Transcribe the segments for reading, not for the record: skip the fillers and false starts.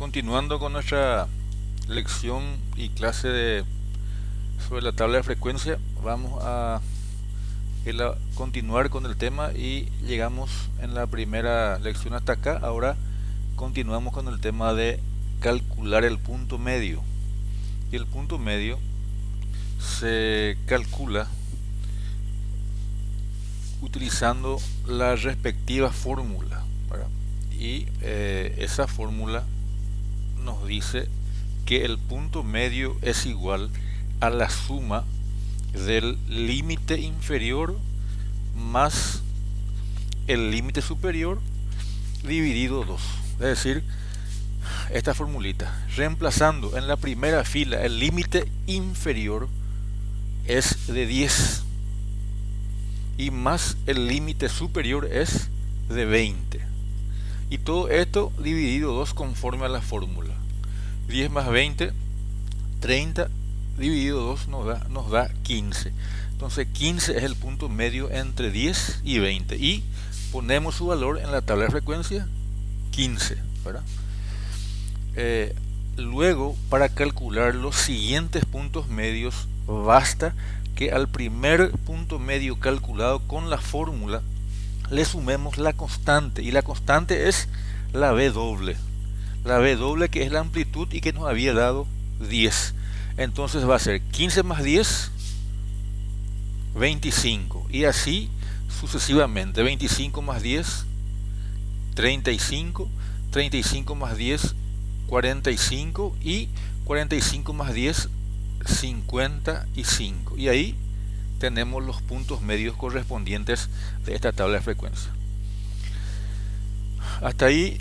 Continuando con nuestra lección y sobre la tabla de frecuencia, vamos a continuar con el tema y llegamos en la primera lección hasta acá. Ahora continuamos con el tema de calcular el punto medio. Y el punto medio se calcula utilizando la respectiva fórmula, ¿verdad? Y esa fórmula nos dice que el punto medio es igual a la suma del límite inferior más el límite superior dividido 2. Es decir, esta formulita, reemplazando en la primera fila el límite inferior es de 10 y más el límite superior es de 20. Y todo esto dividido 2 conforme a la fórmula. 10 más 20, 30, dividido 2 nos da 15. Entonces 15 es el punto medio entre 10 y 20. Y ponemos su valor en la tabla de frecuencia, 15, ¿verdad? Luego, para calcular los siguientes puntos medios, basta que al primer punto medio calculado con la fórmula le sumemos la constante, y la constante es la B doble. La B doble, que es la amplitud y que nos había dado 10. Entonces va a ser 15 más 10, 25. Y así sucesivamente. 25 más 10, 35. 35 más 10, 45. Y 45 más 10, 55. Y ahí tenemos los puntos medios correspondientes de esta tabla de frecuencia. Hasta ahí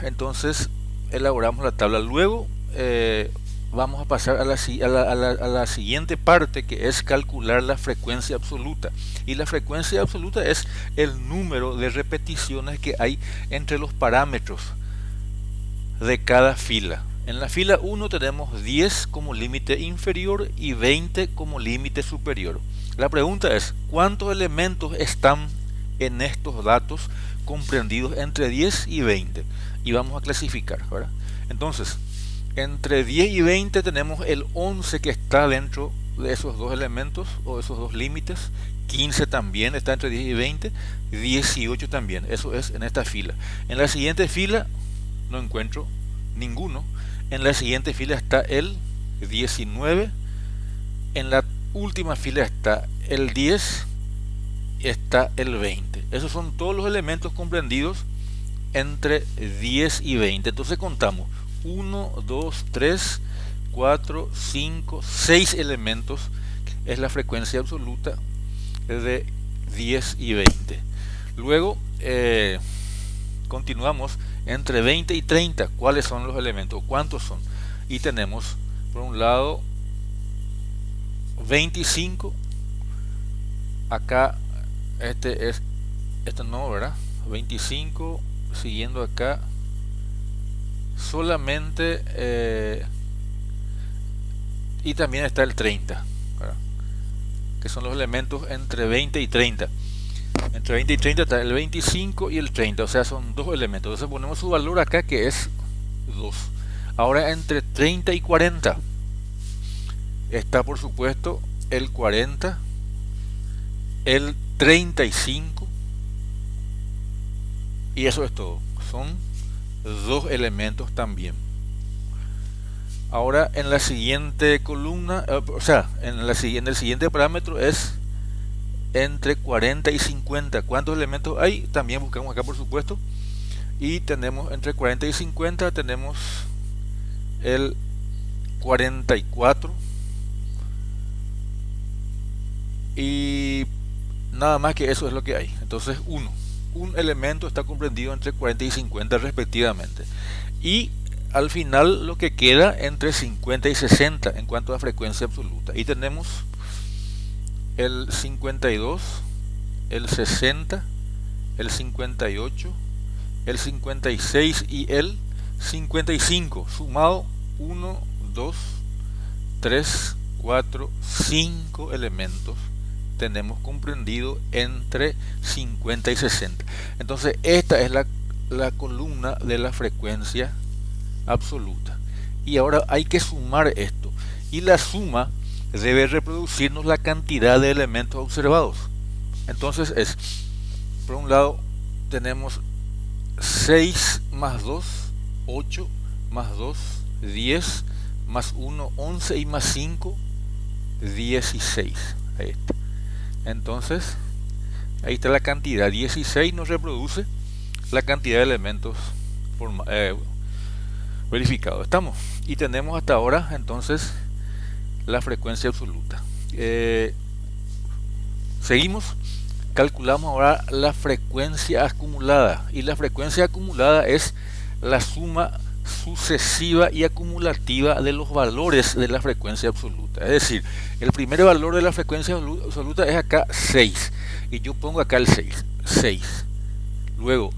entonces elaboramos la tabla. Luego vamos a pasar a la siguiente parte, que es calcular la frecuencia absoluta. Y la frecuencia absoluta es el número de repeticiones que hay entre los parámetros de cada fila. En la fila 1 tenemos 10 como límite inferior y 20 como límite superior. La pregunta es, ¿cuántos elementos están en estos datos comprendidos entre 10 y 20? Y vamos a clasificar, ¿verdad? Entonces, entre 10 y 20 tenemos el 11 que está dentro de esos dos elementos o esos dos límites. 15 también está entre 10 y 20. 18 también. Eso es en esta fila. En la siguiente fila no encuentro ninguno. En la siguiente fila está el 19. En la última fila está el 10. Está el 20. Esos son todos los elementos comprendidos entre 10 y 20. Entonces contamos 1, 2, 3, 4, 5, 6 elementos. Es la frecuencia absoluta de 10 y 20. Luego continuamos entre 20 y 30. ¿Cuáles son los elementos? ¿Cuántos son? Y tenemos por un lado 25. Acá este no, ¿verdad? 25. Siguiendo acá solamente y también está el 30, ¿verdad? Que son los elementos entre 20 y 30. Entre 20 y 30 está el 25 y el 30, o sea, son dos elementos. Entonces ponemos su valor acá, que es 2. Ahora entre 30 y 40 está, por supuesto, el 40, el 35, y eso es todo. Son dos elementos también. Ahora en la siguiente columna, en el siguiente parámetro es entre 40 y 50. ¿Cuántos elementos hay? También buscamos acá, por supuesto. Y tenemos entre 40 y 50, tenemos el 44. Y nada más que eso es lo que hay. Entonces un elemento está comprendido entre 40 y 50 respectivamente. Y al final lo que queda entre 50 y 60 en cuanto a frecuencia absoluta. Y tenemos el 52, el 60, el 58, el 56 y el 55. Sumado 1, 2, 3, 4, 5 elementos tenemos comprendido entre 50 y 60. Entonces esta es la columna de la frecuencia absoluta. Y ahora hay que sumar esto. Y la suma debe reproducirnos la cantidad de elementos observados. Entonces es, por un lado, tenemos 6 más 2, 8 más 2, 10 más 1, 11 y más 5, 16. Ahí está. Entonces, ahí está la cantidad. 16 nos reproduce la cantidad de elementos verificados. ¿Estamos? Y tenemos hasta ahora, entonces, la frecuencia absoluta. Seguimos. Calculamos ahora la frecuencia acumulada. Y la frecuencia acumulada es la suma sucesiva y acumulativa de los valores de la frecuencia absoluta. Es decir, el primer valor de la frecuencia absoluta es acá 6. Y yo pongo acá el 6. 6. Luego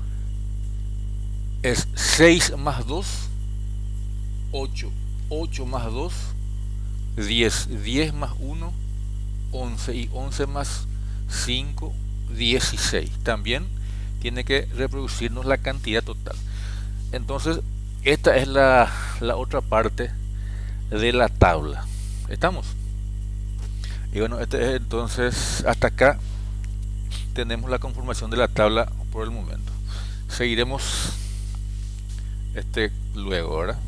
es 6 más 2, 8. 8 más 2, 10. 10 más 1, 11. Y 11 más 5, 16. También tiene que reproducirnos la cantidad total. Entonces, esta es la otra parte de la tabla. ¿Estamos? Y bueno, entonces hasta acá tenemos la conformación de la tabla por el momento. Seguiremos luego, ¿verdad?